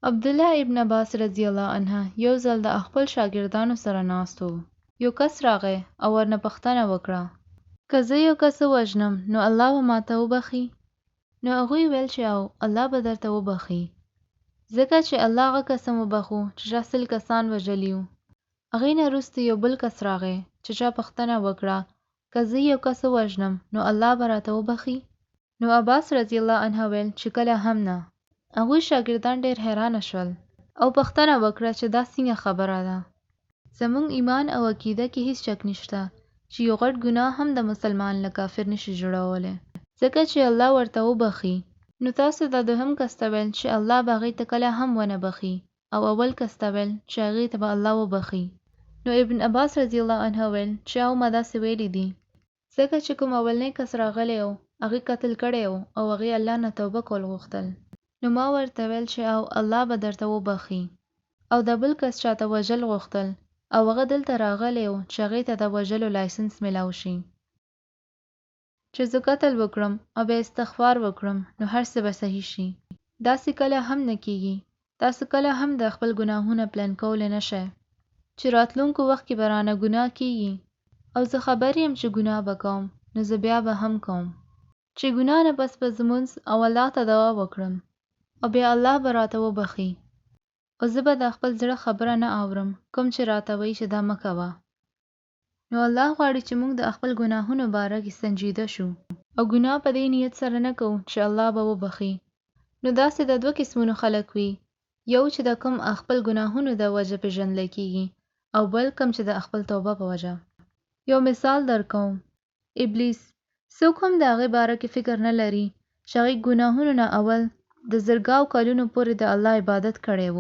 عبدالله ابن عباس رضی الله عنه یو ځل د خپل شاګردانو سره ناست و. یو کس راغی او ورنه پوښتنه وکړه: که زه یو کس ووژنم نو الله به ماته وبخي؟ نو هغوی ویل چې الله به درته وبخي، ځکه چې الله هغه کس هم وبخو چې چا 100 کسان وژلي وو. هغې نه وروسته یو بل کس راغی چې چا پوښتنه وکړه: که زه یو کس ووژنم نو الله به راته وبخي؟ نو عباس رضی الله عنه ویل چې کله هم نه. هغوی شاګردان ډېر حیرانه شول او پوښتنه وکړه چې دا څنګه خبره ده؟ زموږ ایمان او عقیده کې هیڅ شک نشته چې یو غټ ګناه هم د مسلمان له کافر نشي جوړولی، ځکه چې الله ورته وبخي. نو تاسو دا دوهم کس ته ویل چې الله به هغې ته کله هم ونه بخي، او اول کس ته ویل چې هغې ته به الله وبخي. نو ابن عباس رضی الله عنه ویل چې ما داسې ویلي دي، ځکه چې کوم اولنی کس راغلی و هغې قتل کړی و او هغې الله نه توبه کول غوښتل. نو ما ورته ویل چې الله به درته وبخي. او د بل کس چاته وژل غوښتل او هغه دلته راغلی و چې هغې ته د وژلو لایسنس میلاو شي. چې زه قتل وکړم او بیا استغفار وکړم نو هر څه به صحیح شي. داسې کله هم نه کیږي. تاسو کله هم د خپل ګناهونه پلان کولی نه شئ چې راتلونکو وخت کې به رانه ګناه کیږي، او زه خبر یم چې ګناه به کوم، نو زه بیا به هم کوم. چې ګناه نه پس به زمونځ او الله ته دعا وکړم او بیا الله به راته وبخي، او زه به د خپل زړه خبره نه اورم کوم چې راته وایي چې دا مه کوه. نو الله غواړي چې موږ د خپل ګناهونو باره کې سنجیده شو او ګناه په دې نیت سره نه کوو چې الله به وبخي. نو داسې د 2 قسمونو خلک وي، یو چې د کوم خپل ګناهونو د وجه پیژندل کیږي، او بل کوم چې د خپل توبه په وجه. یو مثال درکوم. ابلیس څوک هم د هغې باره کې فکر نه لري چې هغې ګناهونو نه اول د زرګاو کلونو پورې د الله عبادت کړی و،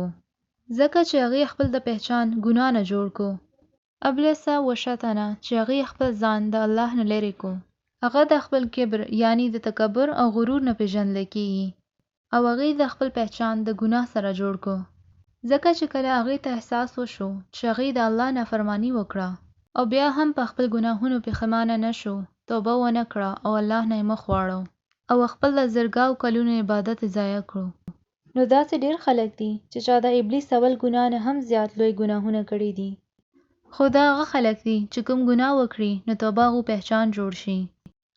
ځکه چې هغې خپل د پهچان ګناه نه جوړ کو. ابلیسه وشتنه چې هغې خپل ځان د الله نه لرې کو. هغه د خپل کبر یعنی د تکبر او غرور نه پیژندل کیږي، او هغې د خپل پهچان د ګناه سره جوړ کو، ځکه چې کله هغې ته احساس وشو چې هغې د الله نافرماني وکړه او بیا هم په خپل ګناهونو پښیمانه نه شو، توبه ونه کړه او الله نه یې مخ واړو او خپل د زرګاو کلونو عبادت یې ضایع کړو. نو داسې ډېر خلک دي چې چا د ابلیس اول ګناه نه هم زیات لوی ګناهونه کړي دي، خو دا هغه خلک دي چې کوم ګناه وکړي نو توبه هغو پهچان جوړ شي.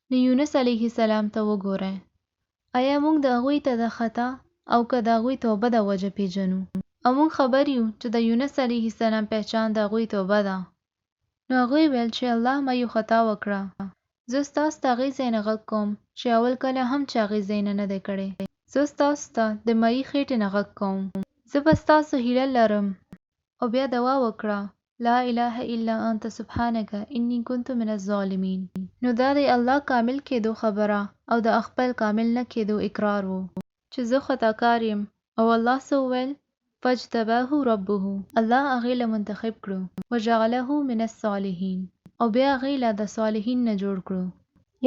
نو یونس علیه السلام ته وګورئ، آیا موږ د هغوی ته د خطا او که د هغوی توبه د وجه پیژنو؟ او موږ خبر یو چې د یونس علیه السلام پهچان د هغوی توبه ده. نو هغوی ویل چې الله ما یو خطا وکړه، زه ستاسو ته هغې ځای نه غږ کوم چې اول کله هم چې هغې ځای نه دی کړی. زه ستاسو ته د مایي خېټې نه غږ کوم. زه به ستاسو هیله لرم. او بیا دعا وکړه: لا اله الا انت سبحانک انی کنت من الظالمین. نو دا د الله کامل کېدو خبره او د خپل کامل نه کېدو اقرار وو چې زه خطاکار یم. او الله څه وویل؟ فاجتباه ربه، الله هغې له منتخب کړو، وجعله من الصالحین، او بیا هغې له د صالحین نه جوړ کړو،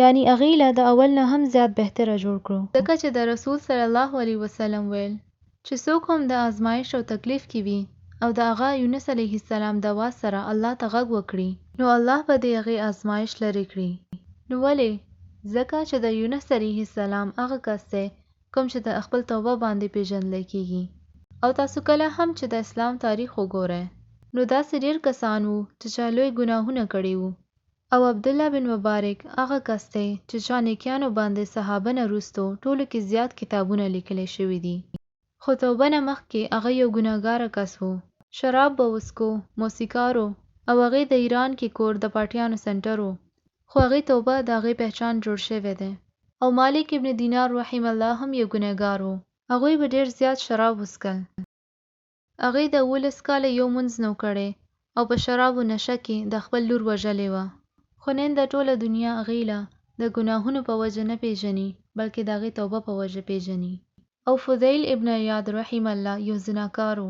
یعنی هغې له د اول نه هم زیات بهتره جوړ کړو. ځکه چې د رسول صلی الله علیه وسلم ویل چې څوک هم د آزمایش او تکلیف کې وي او د هغه یونس علیه السلام د آواز سره الله ته غږ وکړي نو الله به د هغې آزمایش لرې کړي. نو ولې؟ ځکه چې د یونس علیه السلام هغه کس دی کوم چې د خپل توبه باندې پیژندل کیږي. او تاسو کله هم چې د اسلام تاریخ وګورئ نو داسې ډېر کسان وو چې چا لوی ګناهونه کړي وو، او عبدالله بن مبارک هغه کس دی چې چا نیکیانو باندې صحابه نه وروستو ټولو کې زیات کتابونه لیکلی شوي دي، خو توبه نه مخکې هغه یو ګناهګاره کس و. شراب به وڅکو، موسیقار و، او هغې د ایران کې کور د پاټیانو سنټر و، خو هغې توبه د هغې پهچان جوړ شوی دی. او مالک ابن دینار رحم الله هم یو ګناهګار و. هغوی به ډېر زیات شراب وڅکل. هغې د 11 کاله یو مونځ نو کړی او په شرابو نشه کې د خپل لور وژلې وه. خو نن د ټوله دنیا هغې له د ګناهونو په وجه نه پیژني، بلکې د هغې توبه په وجه پیژني. او فضیل ابن عیاض رحم الله یو زناکار و.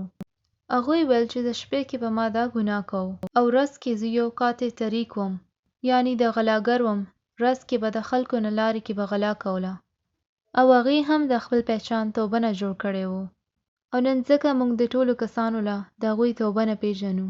هغوی ویل چې د شپې کې به ما دا ګناه کوو او ورځ کې زه یو قاطع طریق وم، یعنی د غلاګر وم، ورځ کې به د خلکو نه لارې کې به غلا کوله. او هغې هم د خپل پهچان توبه نه جوړ کړی و. او نن ځکه موږ د ټولو کسانو له د هغوی توبه نه پیژنو.